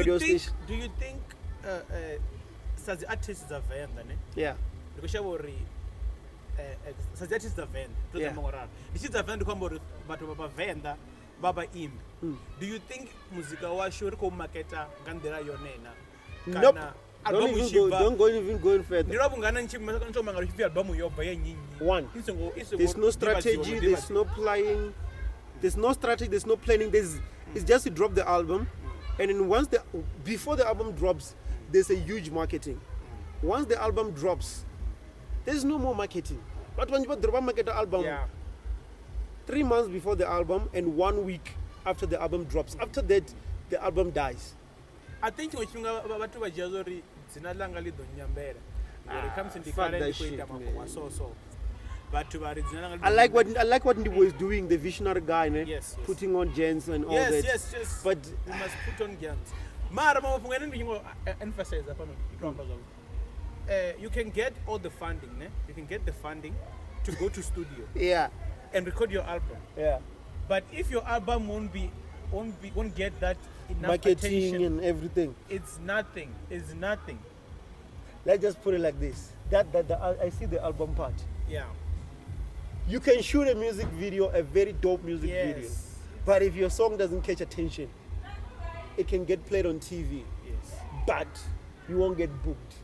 radio station. Do you think such artists are venda? Yeah. Because such artists are venda. This is a venda but venda baba im. Do you think music wa sure ko marketa ngandera yonena? Nope. Don't even go further. One. There's no strategy, there's no playing, there's no strategy, there's no planning. It's just to drop the album, and then before the album drops, there's a huge marketing. Once the album drops, there's no more marketing. But when you drop a market album, 3 months before the album and 1 week after the album drops. After that, the album dies. I think when you about to Jazori, Zinalanga Lido Nyambere, when it comes in the that shit, so. But I like what Ndibo is doing, the visionary guy, yes. Putting on gens and all that. Yes. But you must put on gens. Mara, emphasize you can get all the funding, you can get the funding to go to studio. Yeah. And record your album. Yeah. But if your album won't get that enough marketing attention, and everything, it's nothing. Let's just put it like this. I see the album part. Yeah. You can shoot a music video, a very dope music video. But if your song doesn't catch attention, it can get played on TV. Yes. But you won't get booked.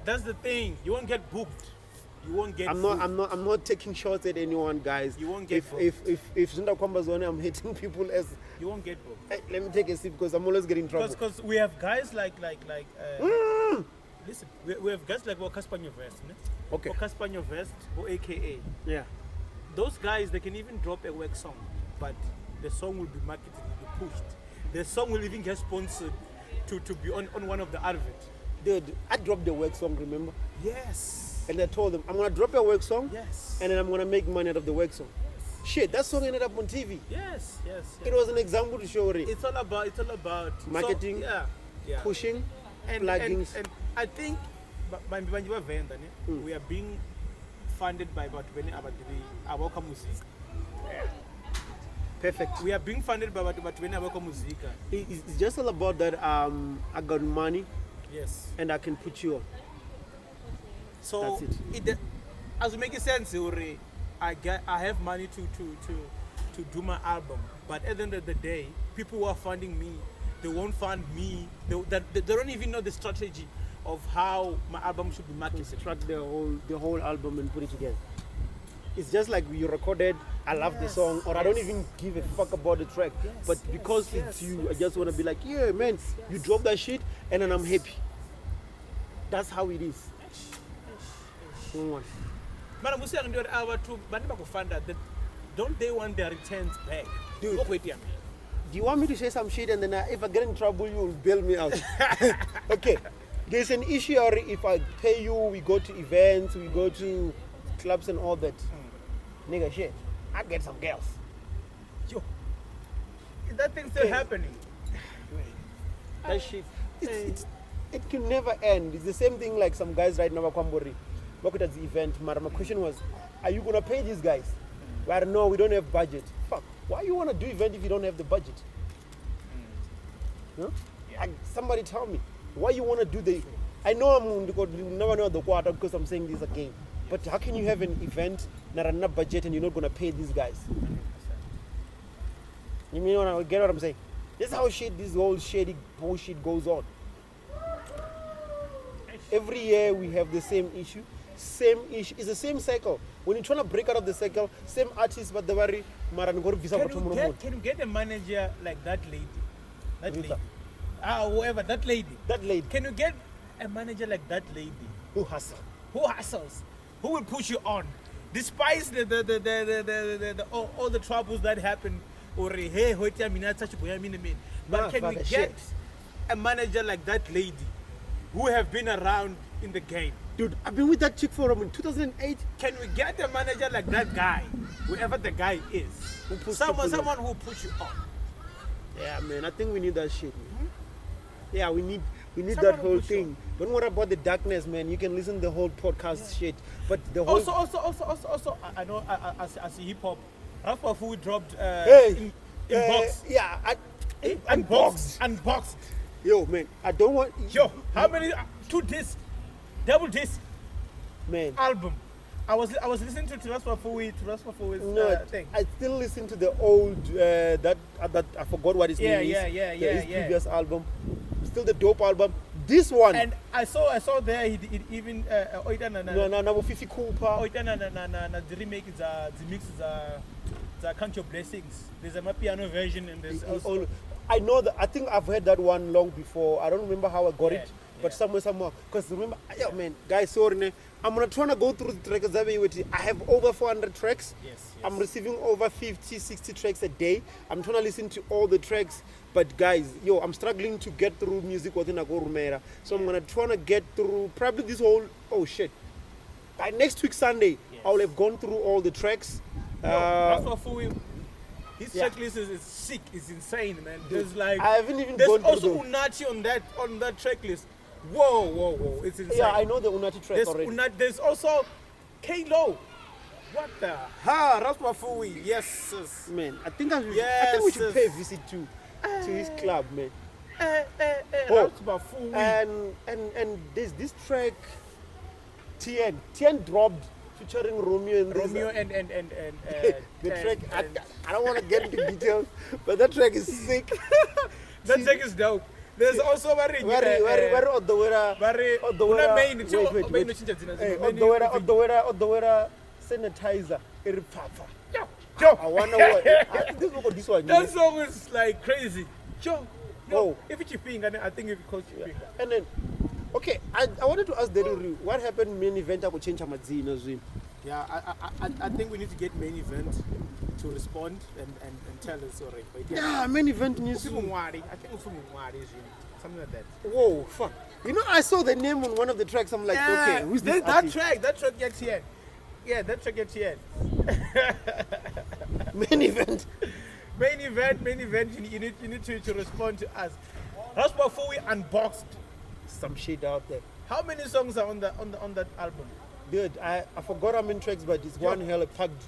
That's the thing. You won't get booked. I'm not taking shots at anyone, guys. You won't get booked. If Zunda Kwambazone, I'm hitting people as you won't get booked. Hey, let me take a sip because I'm always getting in trouble. Because we have guys like listen, we have guys like Caspanyo Vest, okay. Caspanyo Vest or AKA. Yeah. Those guys, they can even drop a work song, but the song will be marketed, will be pushed. The song will even get sponsored to be on one of the adverts. Dude, I dropped the work song, remember? Yes. And I told them, I'm going to drop a work song, yes, and then I'm going to make money out of the work song. Yes. Shit, that song ended up on TV. Yes. It was an example to show it. It's all about marketing, pushing, plugins. And I think by venda, we are being funded by about Awaka Music. Perfect. We are being funded by about Awaka Music. It's just all about that. I got money. Yes. And I can put you on. So that's it. As it makes sense, I have money to do my album, but at the end of the day, people who are funding me, they won't fund me. They don't even know the strategy of how my album should be marketed. Construct the whole album and put it together. It's just like you recorded, I love the song, or I don't even give a fuck about the track. But because it's you, I just want to be like, yeah, man, you drop that shit, and then I'm happy. That's how it is. Don't they want their returns back? Dude, do you want me to say some shit and then if I get in trouble, you will bail me out? Okay. There's an issue if I pay you, we go to events, we go to clubs and all that. Nigga, shit, I get some girls. Yo, is that thing still happening? That shit, it can never end. It's the same thing like some guys right now, Kwambori, work at the event. My question was, are you going to pay these guys? Well, no, we don't have budget. Fuck, why you want to do event if you don't have the budget? No? Yeah. Somebody tell me, why you want to do the... I know you never know the quarter because I'm saying this again. But how can you have an event, not enough budget, and you're not going to pay these guys? 100%. You mean what get what I'm saying? This is how this whole shady bullshit goes on. Every year we have the same issue. It's the same cycle. When you're trying to break out of the cycle, same artists, but the worry. Can you get a manager like that lady? Whoever, that lady. Can you get a manager like that lady? Who hustles? Who will push you on? Despite all the troubles that happen, but can we get a manager like that lady who have been around in the game? Dude, I've been with that chick for 2008. Can we get a manager like that guy, whoever the guy is? Someone who push you on. Yeah, man, I think we need that shit, man. Yeah, we need that whole thing. Don't worry about the darkness, man. You can listen to the whole podcast shit. But the whole... Also, I know as hip hop, Rabs Vhafuwi dropped in box. Yeah, unboxed. Yo, man, I don't want. Yo, how many? 2 disc, double disc Man, album. I was listening to Rabs Vhafuwi's no, thing. I still listen to the old that I forgot what his name is. His previous album, still the dope album. This one. And I saw there he even no, Fifi Cooper. the remake the mix the Count Your Blessings. There's a piano version and there's also I know that. I think I've heard that one long before. I don't remember how I got it, but somewhere. Because remember, yeah, man, guys, sorry, I'm gonna try to go through the tracks. I have over 400 tracks. Yes. I'm receiving over 50, 60 tracks a day. I'm trying to listen to all the tracks. But guys, yo, I'm struggling to get through music within a Rumera. So I'm gonna try to get through probably this whole. Oh shit! By next week Sunday, I'll have gone through all the tracks. Rabs Vhafuwi, his checklist is sick. It's insane, man. There's like I haven't even there's gone also through Unachi on that checklist. Whoa! It's insane. Yeah, I know the Unachi track already. There's also K-Lo. What the? Rabs Vhafuwi. Yes. Man, I think we should pay a visit to his club, man. Rabs Vhafuwi. And there's this track, Tian. Tian dropped featuring Romeo and the track. I don't want to get into details, but that track is sick. That track is dope. There's also very Odowera sanitizer. I wonder what this one. That song is like crazy. Yo, if it's Chiping, I think if it calls Chiping. And then, okay, I wanted to ask Derry, what happened Mainevent I could change Amadzina as well? Yeah, I think we need to get Mainevent to respond and tell us already. Yeah, Mainevent news. I think something like that. Whoa, fuck. You know, I saw the name on one of the tracks. I'm like, okay, who's this that track gets here. Yeah, that track gets here. Mainevent. You need to respond to us. Rabs Vhafuwi unboxed Some shit out there. How many songs are on that album? Dude, I forgot how many tracks, but it's one hell of packed